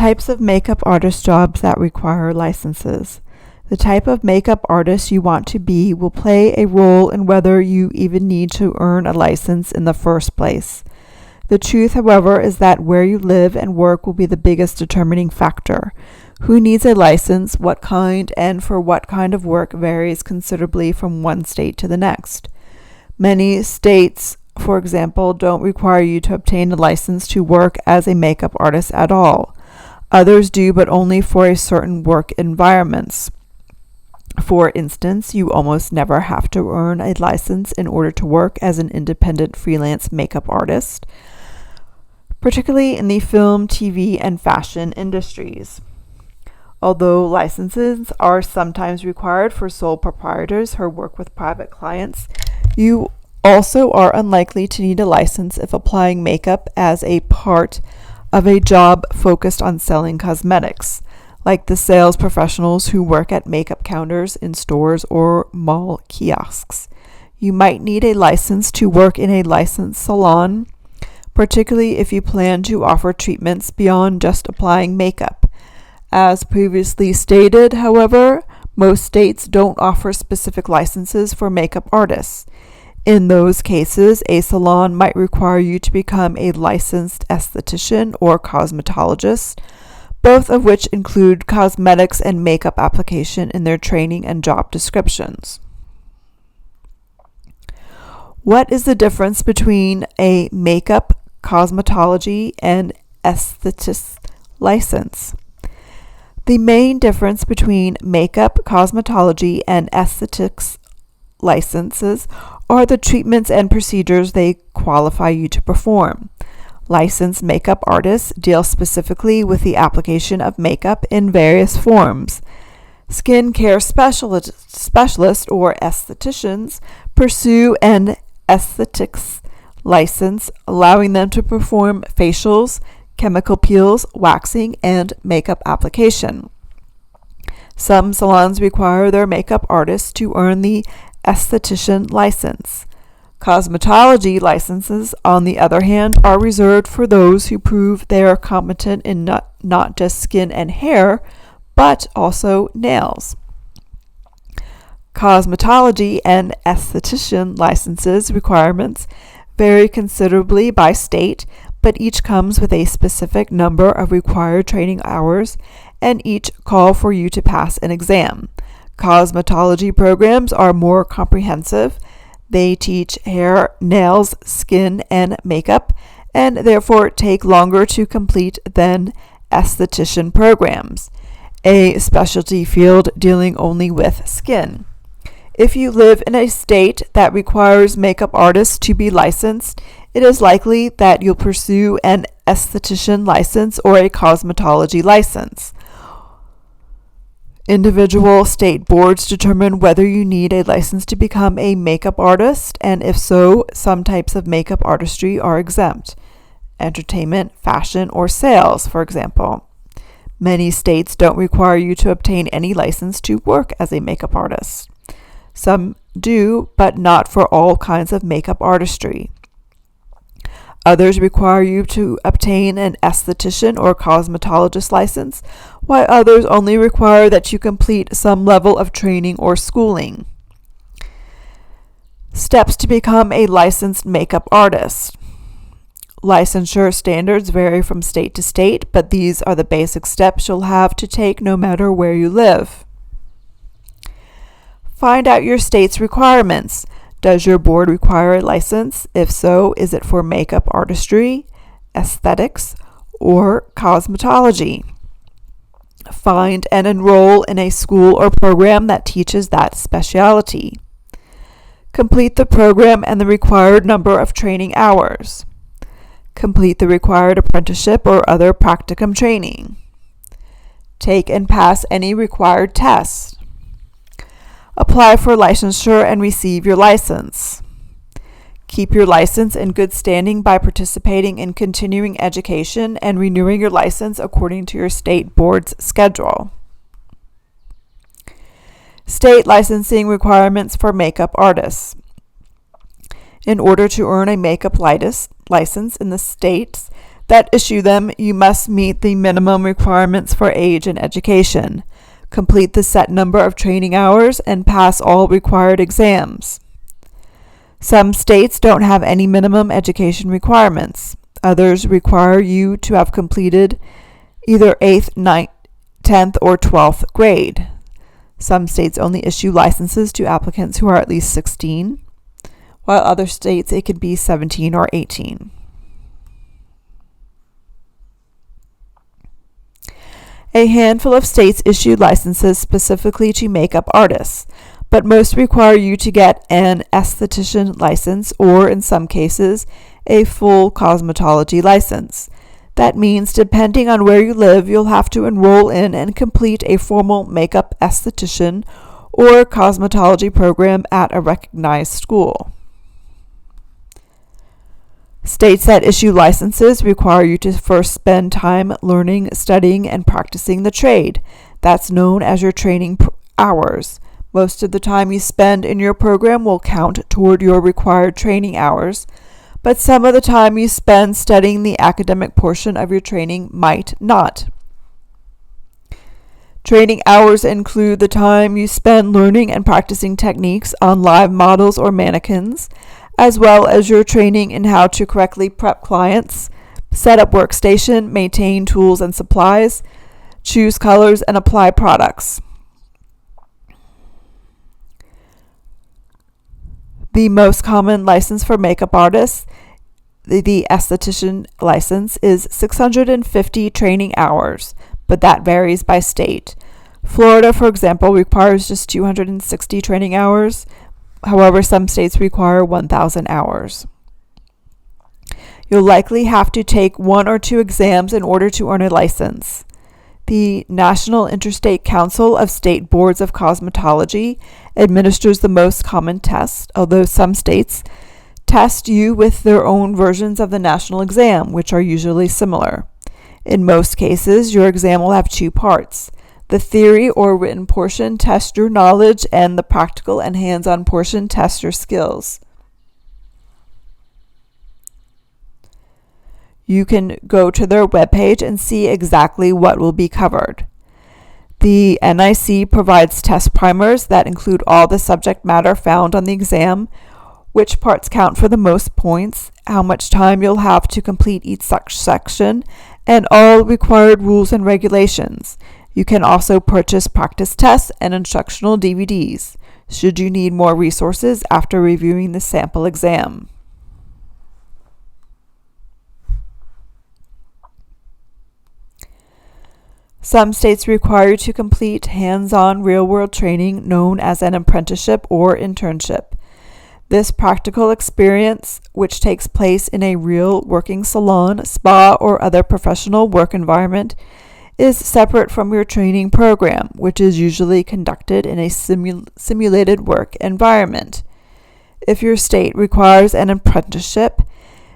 types of makeup artist jobs that require licenses. The type of makeup artist you want to be will play a role in whether you even need to earn a license in the first place. The truth, however, is that where you live and work will be the biggest determining factor. Who needs a license, what kind, and for what kind of work varies considerably from one state to the next. Many states, for example, don't require you to obtain a license to work as a makeup artist at all. Others do, but only for a certain work environments. For instance, you almost never have to earn a license in order to work as an independent freelance makeup artist, particularly in the film, TV, and fashion industries. Although licenses are sometimes required for sole proprietors who work with private clients, you also are unlikely to need a license if applying makeup as a part of a job focused on selling cosmetics, like the sales professionals who work at makeup counters in stores or mall kiosks. You might need a license to work in a licensed salon, particularly if you plan to offer treatments beyond just applying makeup. As previously stated, however, most states don't offer specific licenses for makeup artists. In those cases, a salon might require you to become a licensed esthetician or cosmetologist, both of which include cosmetics and makeup application in their training and job descriptions. What is the difference between a makeup, cosmetology, and esthetist license? The main difference between makeup, cosmetology, and aesthetics licenses are the treatments and procedures they qualify you to perform. Licensed makeup artists deal specifically with the application of makeup in various forms. Skin care specialists or estheticians pursue an aesthetics license, allowing them to perform facials, chemical peels, waxing, and makeup application. Some salons require their makeup artists to earn the esthetician license. Cosmetology licenses, on the other hand, are reserved for those who prove they are competent in not just skin and hair, but also nails. Cosmetology and esthetician licenses requirements vary considerably by state, but each comes with a specific number of required training hours, and each call for you to pass an exam. Cosmetology programs are more comprehensive. They teach hair, nails, skin, and makeup, and therefore take longer to complete than esthetician programs, a specialty field dealing only with skin. If you live in a state that requires makeup artists to be licensed, it is likely that you'll pursue an esthetician license or a cosmetology license. Individual state boards determine whether you need a license to become a makeup artist, and if so, some types of makeup artistry are exempt. Entertainment, fashion, or sales, for example. Many states don't require you to obtain any license to work as a makeup artist. Some do, but not for all kinds of makeup artistry. Others require you to obtain an esthetician or cosmetologist license, while others only require that you complete some level of training or schooling. Steps to become a licensed makeup artist. Licensure standards vary from state to state, but these are the basic steps you'll have to take no matter where you live. Find out your state's requirements. Does your board require a license? If so, is it for makeup artistry, aesthetics, or cosmetology? Find and enroll in a school or program that teaches that specialty. Complete the program and the required number of training hours. Complete the required apprenticeship or other practicum training. Take and pass any required tests. Apply for licensure and receive your license. Keep your license in good standing by participating in continuing education and renewing your license according to your state board's schedule. State licensing requirements for makeup artists. In order to earn a makeup license in the states, that issue them, you must meet the minimum requirements for age and education, complete the set number of training hours, and pass all required exams. Some states don't have any minimum education requirements. Others require you to have completed either 8th, 9th, 10th, or 12th grade. Some states only issue licenses to applicants who are at least 16, while other states it could be 17 or 18. A handful of states issue licenses specifically to makeup artists, but most require you to get an esthetician license or, in some cases, a full cosmetology license. That means, depending on where you live, you'll have to enroll in and complete a formal makeup esthetician or cosmetology program at a recognized school. States that issue licenses require you to first spend time learning, studying, and practicing the trade. That's known as your training hours. Most of the time you spend in your program will count toward your required training hours, but some of the time you spend studying the academic portion of your training might not. Training hours include the time you spend learning and practicing techniques on live models or mannequins, as well as your training in how to correctly prep clients, set up workstation, maintain tools and supplies, choose colors, and apply products. The most common license for makeup artists, the esthetician license, is 650 training hours, but that varies by state. Florida, for example, requires just 260 training hours. However, some states require 1,000 hours. You'll likely have to take 1 or 2 exams in order to earn a license. The National Interstate Council of State Boards of Cosmetology administers the most common test, although some states test you with their own versions of the national exam, which are usually similar. In most cases, your exam will have 2 parts. The theory or written portion tests your knowledge, and the practical and hands-on portion tests your skills. You can go to their webpage and see exactly what will be covered. The NIC provides test primers that include all the subject matter found on the exam, which parts count for the most points, how much time you'll have to complete each section, and all required rules and regulations. You can also purchase practice tests and instructional DVDs, should you need more resources after reviewing the sample exam. Some states require you to complete hands-on real-world training known as an apprenticeship or internship. This practical experience, which takes place in a real working salon, spa, or other professional work environment, is separate from your training program, which is usually conducted in a simulated work environment. If your state requires an apprenticeship,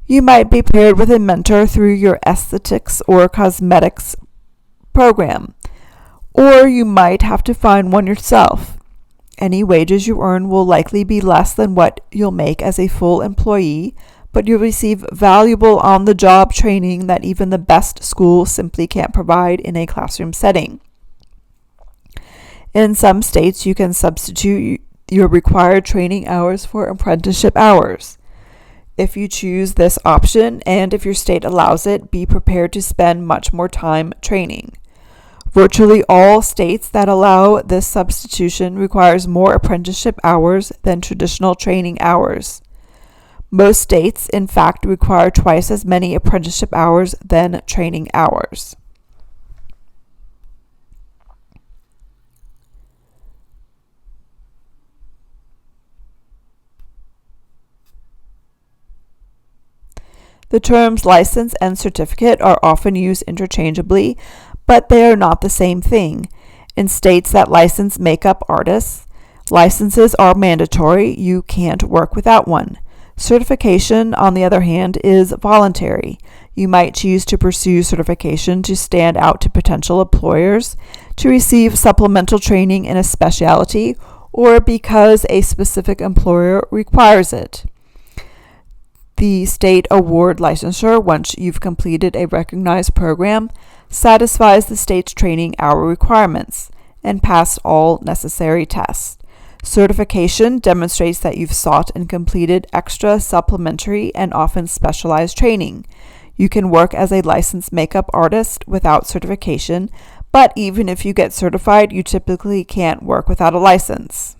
you might be paired with a mentor through your aesthetics or cosmetics program, or you might have to find one yourself. Any wages you earn will likely be less than what you'll make as a full employee, but you'll receive valuable on-the-job training that even the best schools simply can't provide in a classroom setting. In some states, you can substitute your required training hours for apprenticeship hours. If you choose this option, and if your state allows it, be prepared to spend much more time training. Virtually all states that allow this substitution requires more apprenticeship hours than traditional training hours. Most states, in fact, require twice as many apprenticeship hours than training hours. The terms license and certificate are often used interchangeably, but they are not the same thing. In states that license makeup artists, licenses are mandatory. You can't work without one. Certification, on the other hand, is voluntary. You might choose to pursue certification to stand out to potential employers, to receive supplemental training in a specialty, or because a specific employer requires it. The state award licensure, once you've completed a recognized program, satisfies the state's training hour requirements and passed all necessary tests. Certification demonstrates that you've sought and completed extra, supplementary, and often specialized training. You can work as a licensed makeup artist without certification, but even if you get certified, you typically can't work without a license.